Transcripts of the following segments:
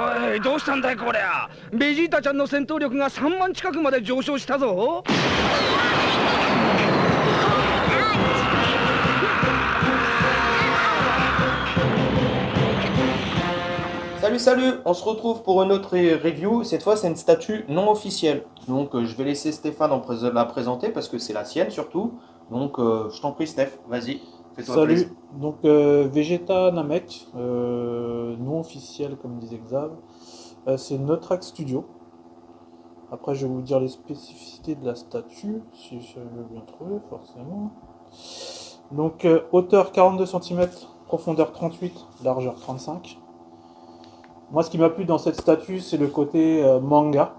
おい、どうしたんだいこりゃ。ベジータちゃんの戦闘力が3万近くまで上昇したぞ。Salut, salut, on se retrouve pour une autre review. Cette fois, c'est une statue non officielle. Donc, je vais laisser Stéphane la présenter parce que c'est la sienne surtout. Donc, je t'en prie, Steph, vas-y, fais-toi plaisir. Salut, donc Vegeta Namek, non officiel comme disait Xav, c'est Neutrax Studio. Après je vais vous dire les spécificités de la statue, si je veux bien trouver forcément. Donc hauteur 42 cm, profondeur 38, largeur 35. Moi ce qui m'a plu dans cette statue c'est le côté manga.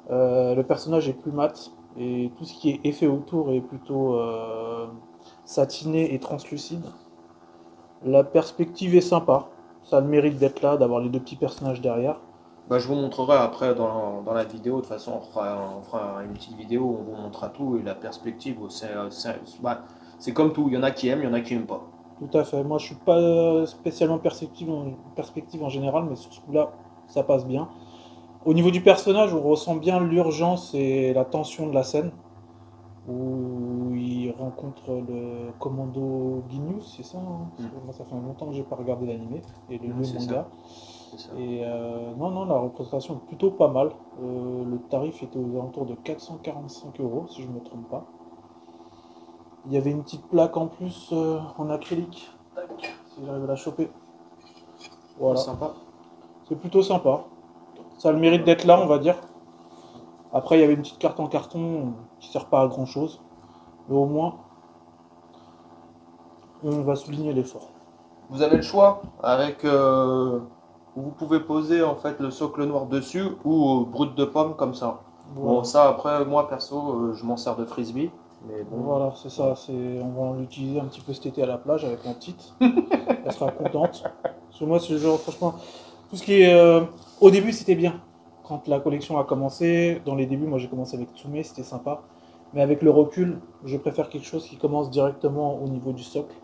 Le personnage est plus mat et tout ce qui est effet autour est plutôt satiné et translucide. La perspective est sympa, ça a le mérite d'être là, d'avoir les deux petits personnages derrière. Bah, je vous montrerai après dans la vidéo. De toute façon, on fera une petite vidéo où on vous montrera tout. Et la perspective, c'est comme tout. Il y en a qui aiment, il y en a qui n'aiment pas. Tout à fait, moi je suis pas spécialement perspective en général, mais sur ce coup-là, ça passe bien. Au niveau du personnage, on ressent bien l'urgence et la tension de la scène, où il rencontre le commando Ginyu, c'est ça hein Parce que moi ça fait longtemps que j'ai pas regardé l'animé et le C'est manga. ça. C'est ça. Et non, non, la représentation est plutôt pas mal. Le tarif était aux alentours de 445 euros, si je ne me trompe pas. Il y avait une petite plaque en plus en acrylique. Tac, si j'arrive à la choper. Voilà. Sympa. C'est plutôt sympa. Ça a le mérite d'être là, on va dire. Après, il y avait une petite carte en carton qui sert pas à grand chose. Mais au moins, on va souligner l'effort. Vous avez le choix avec. Vous pouvez poser en fait le socle noir dessus ou brut de pomme comme ça. Voilà. Bon, ça après, moi perso, je m'en sers de frisbee. Mais bon. Voilà, c'est ça. On va l'utiliser un petit peu cet été à la plage avec ma petite. Elle sera contente. Parce que moi, c'est le genre, franchement, tout ce qui est. Au début, c'était bien. Quand la collection a commencé, dans les débuts, moi j'ai commencé avec Tsume, c'était sympa. Mais avec le recul, je préfère quelque chose qui commence directement au niveau du socle.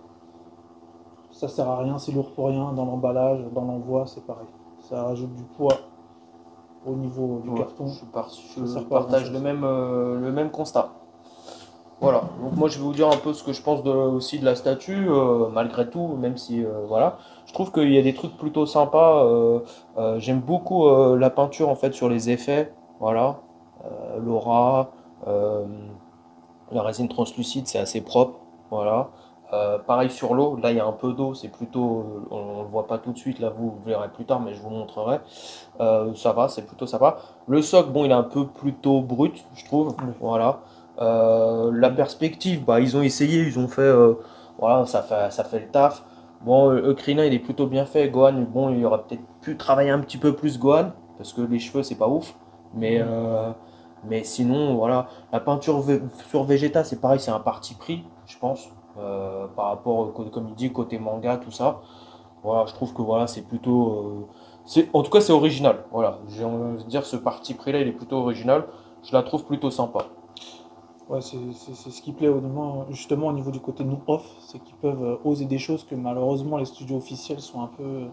Ça sert à rien, c'est lourd pour rien. Dans l'emballage, dans l'envoi, c'est pareil. Ça rajoute du poids au niveau du carton. Je partage le même constat. Voilà, donc moi je vais vous dire un peu ce que je pense aussi de la statue, malgré tout, même si voilà. Je trouve qu'il y a des trucs plutôt sympas. J'aime beaucoup la peinture en fait sur les effets, voilà. L'aura, euh, la résine translucide, c'est assez propre, voilà. Pareil sur l'eau, là il y a un peu d'eau, c'est plutôt, on le voit pas tout de suite, là vous verrez plus tard, mais je vous montrerai. Ça va, c'est plutôt sympa. Le socle, bon, il est un peu plutôt brut, je trouve, voilà. La perspective, bah, ils ont essayé, ils ont fait, voilà, ça fait le taf. Bon, Krillin, il est plutôt bien fait. Gohan, bon, il aurait peut-être pu travailler un petit peu plus Gohan, parce que les cheveux, c'est pas ouf. Mais, mais sinon, voilà, la peinture sur Vegeta, c'est pareil, c'est un parti pris, je pense, par rapport, comme il dit, côté manga, tout ça. Voilà, je trouve que voilà, c'est plutôt, en tout cas, c'est original. Voilà, j'ai envie de dire, ce parti pris-là, il est plutôt original. Je la trouve plutôt sympa. Ouais, c'est ce qui plaît justement au niveau du côté nous off, c'est qu'ils peuvent oser des choses que malheureusement les studios officiels sont un peu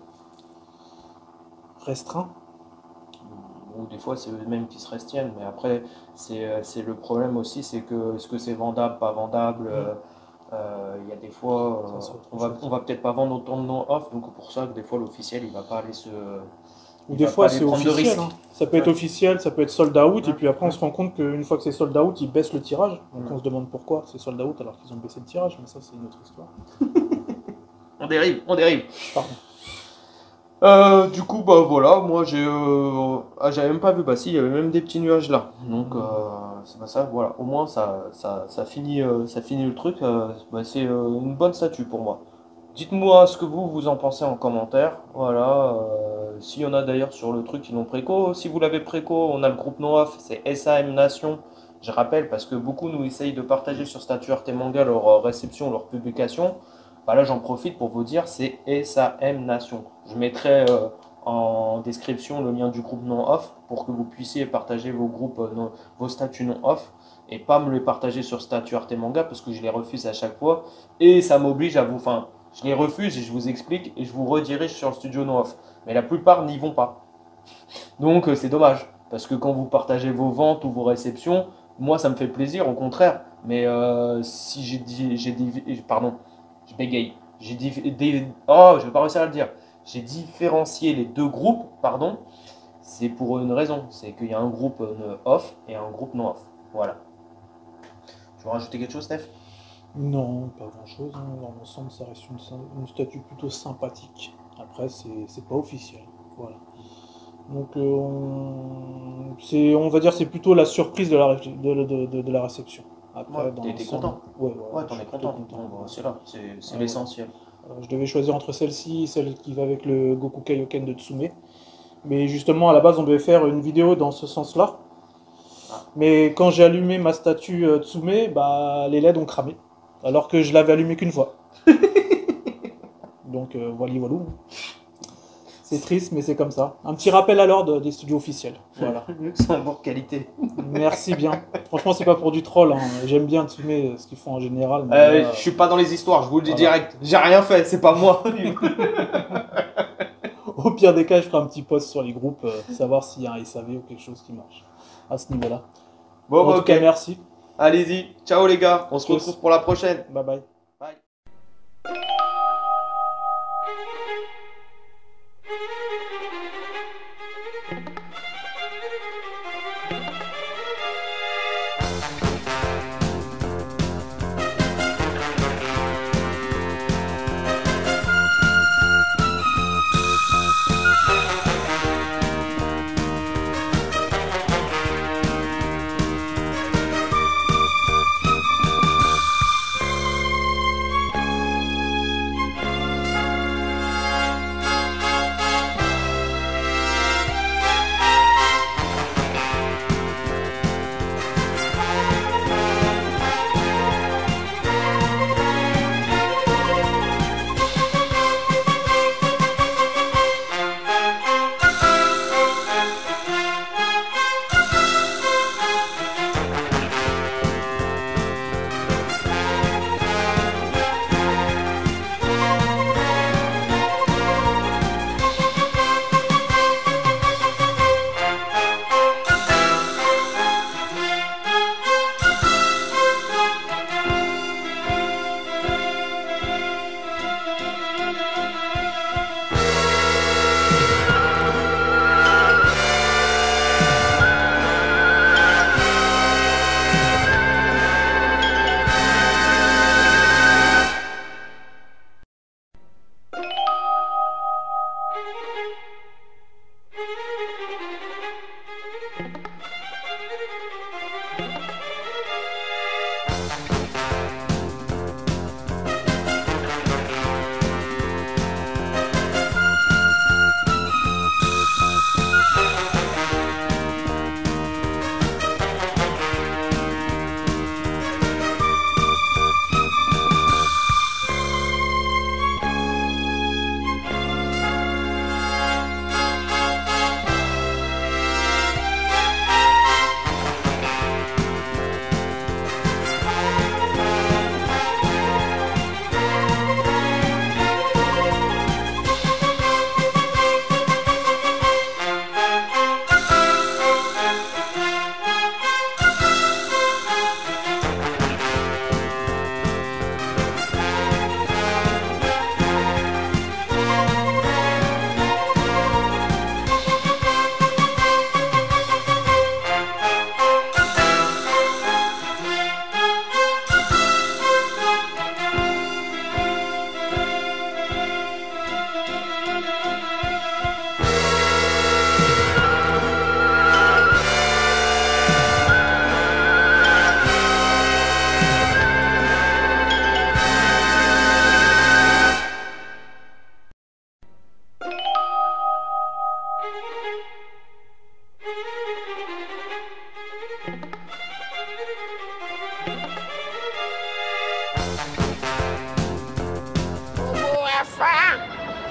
restreints. Ou des fois, c'est eux-mêmes qui se restiennent. Mais après, c'est le problème aussi, c'est que est-ce que c'est vendable, pas vendable il y a des fois, on va peut-être pas vendre autant de noms off, donc pour ça que des fois l'officiel il va pas aller se. Ou Il des va pas fois aller c'est prendre de officiel, risques. hein. Ça peut être Ouais. officiel, ça peut être sold out, et Ouais. puis après on se rend compte qu'une fois que c'est sold out, ils baissent le tirage. Donc Ouais. on se demande pourquoi c'est sold out alors qu'ils ont baissé le tirage, mais ça c'est une autre histoire. On dérive, on dérive. Pardon. Du coup, bah voilà, moi j'ai. J'avais même pas vu, bah si, il y avait même des petits nuages là. Donc, c'est pas ça, voilà. Au moins, ça finit le truc. Bah, c'est une bonne statue pour moi. Dites-moi ce que vous en pensez en commentaire. Voilà. S'il y en a d'ailleurs sur le truc qui l'ont préco. Si vous l'avez préco, on a le groupe NoAF, c'est SAM Nation. Je rappelle parce que beaucoup nous essayent de partager sur Statue Arte Manga leur réception, leur publication. Bah là, j'en profite pour vous dire, c'est SAM Nation. Je mettrai en description le lien du groupe non off pour que vous puissiez partager vos groupes, vos statuts non off et pas me les partager sur Statue Arte Manga parce que je les refuse à chaque fois et ça m'oblige à vous. Enfin, je les refuse et je vous explique et je vous redirige sur le studio non off. mais la plupart n'y vont pas. Donc c'est dommage, parce que quand vous partagez vos ventes ou vos réceptions, moi ça me fait plaisir, au contraire. Mais si pardon, je bégaye. Oh, je vais pas réussir à le dire. J'ai différencié les deux groupes, pardon. C'est pour une raison, c'est qu'il y a un groupe off et un groupe non off. Voilà. Tu veux rajouter quelque chose, Steph? Non, pas grand-chose. Hein. Dans l'ensemble, ça reste une statue plutôt sympathique. Après, c'est pas officiel. Voilà. Donc, on va dire c'est plutôt la surprise de de la réception. Après, Ouais, dans t'es l'ensemble, content. ouais, Ouais, je t'en suis es plutôt content. Bon, bah, c'est là, c'est Ouais. l'essentiel. Je devais choisir entre celle-ci et celle qui va avec le Goku Kaioken de Tsume. Mais justement, à la base, on devait faire une vidéo dans ce sens-là. Ah. Mais quand j'ai allumé ma statue Tsume, bah, les LED ont cramé. Alors que je l'avais allumé qu'une fois. Donc, voilà, voilà. C'est triste, mais c'est comme ça. Un petit rappel à l'ordre des studios officiels. Voilà. Luxembourg qualité. Merci bien. Franchement, c'est pas pour du troll. Hein. J'aime bien Tsume, ce qu'ils font en général. Mais là, Je suis pas dans les histoires, je vous le dis Voilà. direct. J'ai rien fait, c'est pas moi. au pire des cas, je ferai un petit post sur les groupes, savoir s'il y a un SAV ou quelque chose qui marche à ce niveau-là. Bon, En bah, tout ok. cas, merci. Allez-y. Ciao les gars. On se Tchuss. retrouve pour la prochaine. Bye bye. Bye.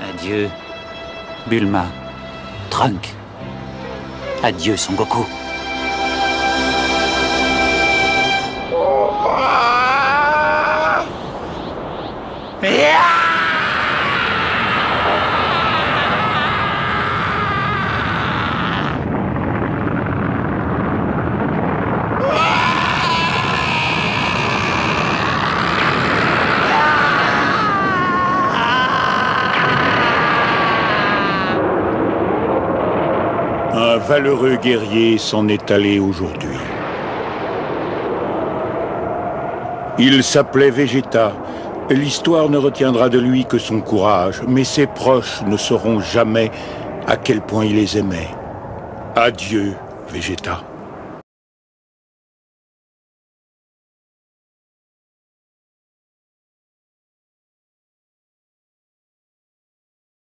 Adieu, Bulma, Trunk. Adieu, Son Goku. valeureux guerrier s'en est allé aujourd'hui. Il s'appelait Vegeta. L'histoire ne retiendra de lui que son courage, mais ses proches ne sauront jamais à quel point il les aimait. Adieu, Vegeta.